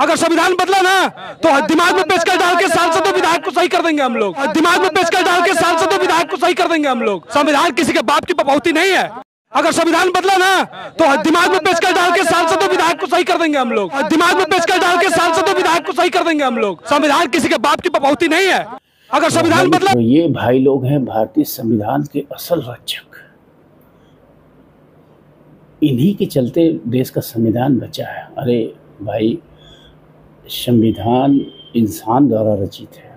अगर संविधान बदला ना तो दिमाग में पेचकस डाल के सांसदों विधायक को सही कर देंगे हम लोग। दिमाग में पेचकस डाल के सांसदों विधायक को सही कर देंगे हम लोग। संविधान किसी के बाप की पपौती नहीं है। अगर संविधान बदला ना तो दिमाग में पेचकस डाल के सांसदों विधायक को सही कर देंगे हम लोग। दिमाग में पेचकस डाल के सांसदों विधायक को सही कर देंगे हम लोग। संविधान किसी के बाप की पपौती नहीं है। अगर संविधान बदला तो ये भाई लोग हैं भारतीय संविधान के असल रक्षक। इन्हीं के चलते देश का संविधान बचा है। अरे भाई, संविधान इंसान द्वारा रचित है।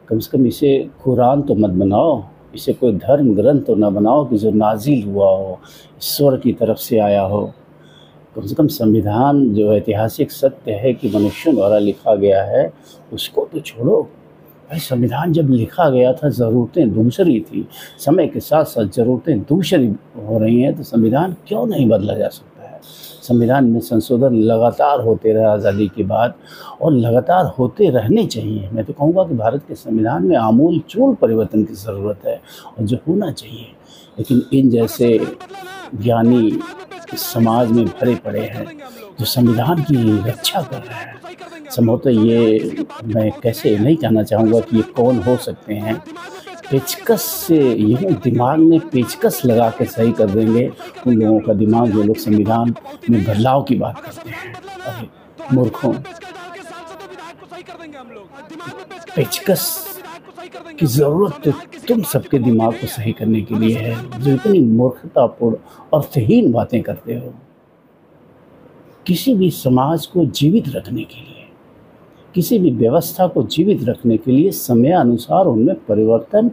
कम से कम इसे कुरान तो मत बनाओ, इसे कोई धर्म ग्रंथ तो न बनाओ कि जो नाजिल हुआ हो, ईश्वर की तरफ से आया हो। कम से कम संविधान जो ऐतिहासिक सत्य है कि मनुष्यों द्वारा लिखा गया है, उसको तो छोड़ो। भाई, संविधान जब लिखा गया था ज़रूरतें दूसरी थी, समय के साथ साथ ज़रूरतें दूसरी हो रही हैं, तो संविधान क्यों नहीं बदला जा सकता है। संविधान में संशोधन लगातार होते रहे आज़ादी के बाद, और लगातार होते रहने चाहिए। मैं तो कहूँगा कि भारत के संविधान में आमूल चूल परिवर्तन की ज़रूरत है, और जो होना चाहिए। लेकिन इन जैसे ज्ञानी समाज में भरे पड़े हैं जो संविधान की रक्षा कर रहे हैं। संभवतः ये मैं कैसे नहीं कहना चाहूँगा कि ये कौन हो सकते हैं। पेचकस से यूँ दिमाग में पेचकस लगा के सही कर देंगे उन लोगों का दिमाग जो लोग संविधान में बदलाव की बात करते हैं। अरे मूर्खों, पेचकस की ज़रूरत तो तुम सबके दिमाग को सही करने के लिए है, जो इतनी मूर्खतापूर्ण अर्थहीन बातें करते हो। किसी भी समाज को जीवित रखने के लिए, किसी भी व्यवस्था को जीवित रखने के लिए समयानुसार उनमें परिवर्तन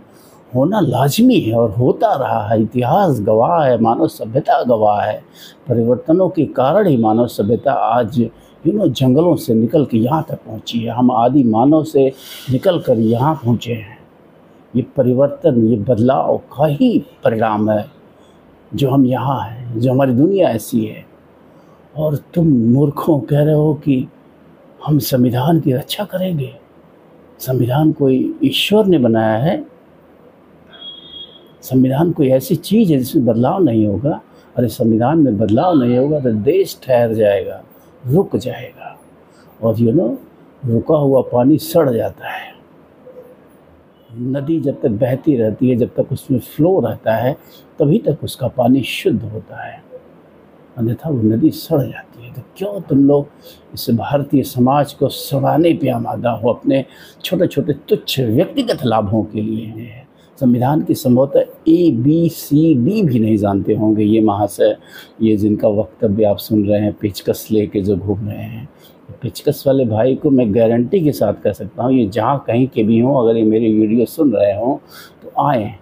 होना लाजमी है, और होता रहा है। इतिहास गवाह है, मानव सभ्यता गवाह है। परिवर्तनों के कारण ही मानव सभ्यता आज जंगलों से निकल के यहाँ तक पहुँची है। हम आदि मानव से निकल कर यहाँ पहुँचे हैं। ये परिवर्तन, ये बदलाव का ही परिणाम है जो हम यहाँ हैं, जो हमारी दुनिया ऐसी है। और तुम मूर्खों कह रहे हो कि हम संविधान की रक्षा करेंगे। संविधान कोई ईश्वर ने बनाया है, संविधान कोई ऐसी चीज़ है जिसमें बदलाव नहीं होगा। अरे संविधान में बदलाव नहीं होगा तो देश ठहर जाएगा, रुक जाएगा। और रुका हुआ पानी सड़ जाता है। नदी जब तक बहती रहती है, जब तक उसमें फ्लो रहता है, तभी तक उसका पानी शुद्ध होता है, अन्यथा वो नदी सड़ जाती है। तो क्यों तुम लोग इस भारतीय समाज को सड़ाने पे आमादा हो अपने छोटे छोटे तुच्छ व्यक्तिगत लाभों के लिए। संविधान की संभवतः ABCD भी नहीं जानते होंगे ये महाशय, ये जिनका वक्तव्य आप सुन रहे हैं, पेचकस लेके जो घूम रहे हैं। पेचकस वाले भाई को मैं गारंटी के साथ कह सकता हूँ, ये जहाँ कहीं के भी हों, अगर ये मेरी वीडियो सुन रहे हों तो आएँ।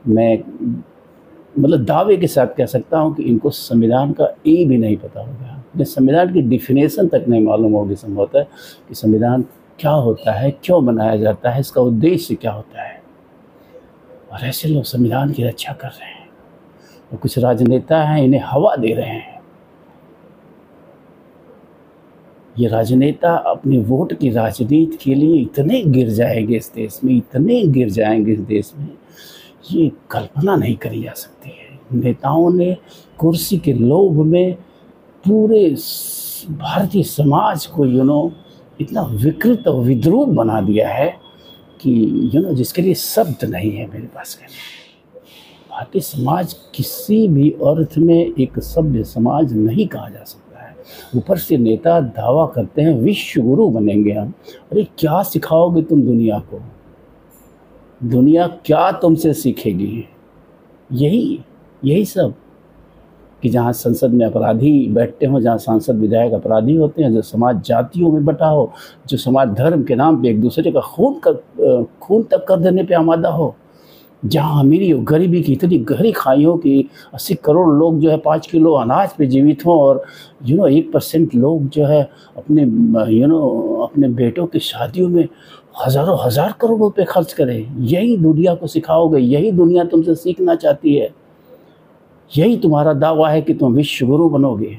मैं मतलब दावे के साथ कह सकता हूँ कि इनको संविधान का A भी नहीं पता होगा, इन्हें संविधान की डिफिनेशन तक नहीं मालूम होगी संभवतः कि संविधान क्या होता है, क्यों बनाया जाता है, इसका उद्देश्य क्या होता है। और ऐसे लोग संविधान की रक्षा कर रहे हैं, और कुछ राजनेता हैं इन्हें हवा दे रहे हैं। ये राजनेता अपनी वोट की राजनीति के लिए इतने गिर जाएंगे इस देश में, इतने गिर जाएंगे इस देश में, ये कल्पना नहीं करी जा सकती है। नेताओं ने कुर्सी के लोभ में पूरे भारतीय समाज को इतना विकृत और विद्रूप बना दिया है कि जिसके लिए शब्द नहीं है मेरे पास कहने। भारतीय समाज किसी भी अर्थ में एक सभ्य समाज नहीं कहा जा सकता है। ऊपर से नेता दावा करते हैं विश्व गुरु बनेंगे हम। अरे क्या सिखाओगे तुम दुनिया को? दुनिया क्या तुमसे सीखेगी? यही सब कि जहाँ संसद में अपराधी बैठते हों, जहाँ सांसद विधायक अपराधी होते हैं, जो समाज जातियों में बटा हो, जो समाज धर्म के नाम पे एक दूसरे का खून तक कर देने पे आमादा हो, जहाँ अमीरी और गरीबी की इतनी गहरी खाई हो कि 80 करोड़ लोग 5 किलो अनाज पे जीवित हों, और 1% लोग अपने बेटों की शादियों में हज़ारों हज़ार करोड़ रुपए खर्च करें। यही दुनिया को सिखाओगे? यही दुनिया तुमसे सीखना चाहती है? यही तुम्हारा दावा है कि तुम विश्व गुरु बनोगे?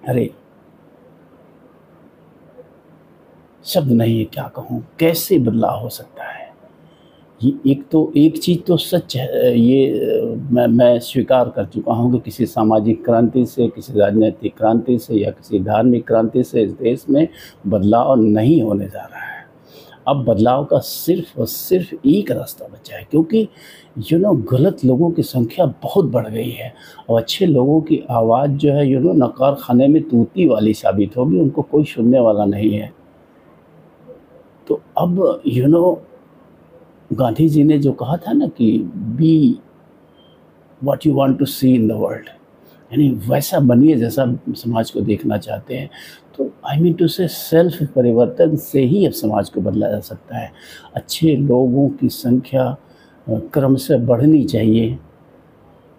अरे शब्द नहीं है क्या कहूँ, कैसे बदलाव हो सकता है। ये एक चीज़ तो सच है, ये मैं स्वीकार कर चुका हूँ कि किसी सामाजिक क्रांति से, किसी राजनीतिक क्रांति से या किसी धार्मिक क्रांति से इस देश में बदलाव नहीं होने जा रहा है। अब बदलाव का सिर्फ और सिर्फ एक रास्ता बचा है, क्योंकि गलत लोगों की संख्या बहुत बढ़ गई है और अच्छे लोगों की आवाज़ जो है नकार खाने में तूती वाली साबित होगी, उनको कोई सुनने वाला नहीं है। तो अब गांधी जी ने जो कहा था ना कि be what you want to see in the world, यानी वैसा बनिए जैसा समाज को देखना चाहते हैं। तो आई मीन टू से सेल्फ परिवर्तन से ही अब समाज को बदला जा सकता है। अच्छे लोगों की संख्या क्रम से बढ़नी चाहिए,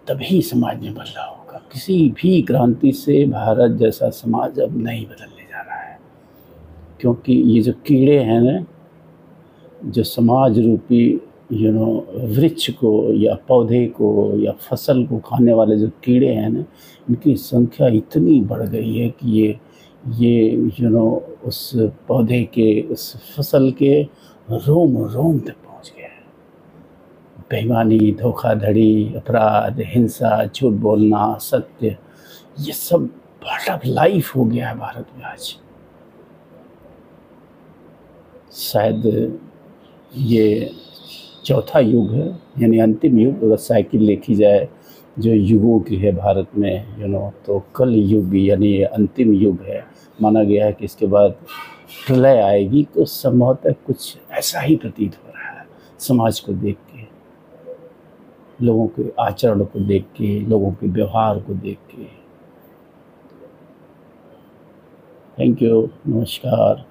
तभी समाज में बदलाव होगा। किसी भी क्रांति से भारत जैसा समाज अब नहीं बदलने जा रहा है, क्योंकि ये जो कीड़े हैं ना, जो समाज रूपी वृक्ष को या पौधे को या फसल को खाने वाले जो कीड़े हैं ना, इनकी संख्या इतनी बढ़ गई है कि ये उस पौधे के, उस फसल के रोम रोम तक पहुंच गया है। बेईमानी, धोखाधड़ी, अपराध, हिंसा, झूठ बोलना, सत्य, ये सब पार्ट ऑफ लाइफ हो गया है भारत में आज। शायद ये चौथा युग है, यानी अंतिम युग। अगर साइकिल देखी जाए जो युगों की है भारत में तो कल युग यानी ये अंतिम युग है। माना गया है कि इसके बाद प्रलय आएगी, तो संभवतः कुछ ऐसा ही प्रतीत हो रहा है। समाज को देख के, लोगों के आचरण को देख के, लोगों के व्यवहार को देख के। थैंक यू, नमस्कार।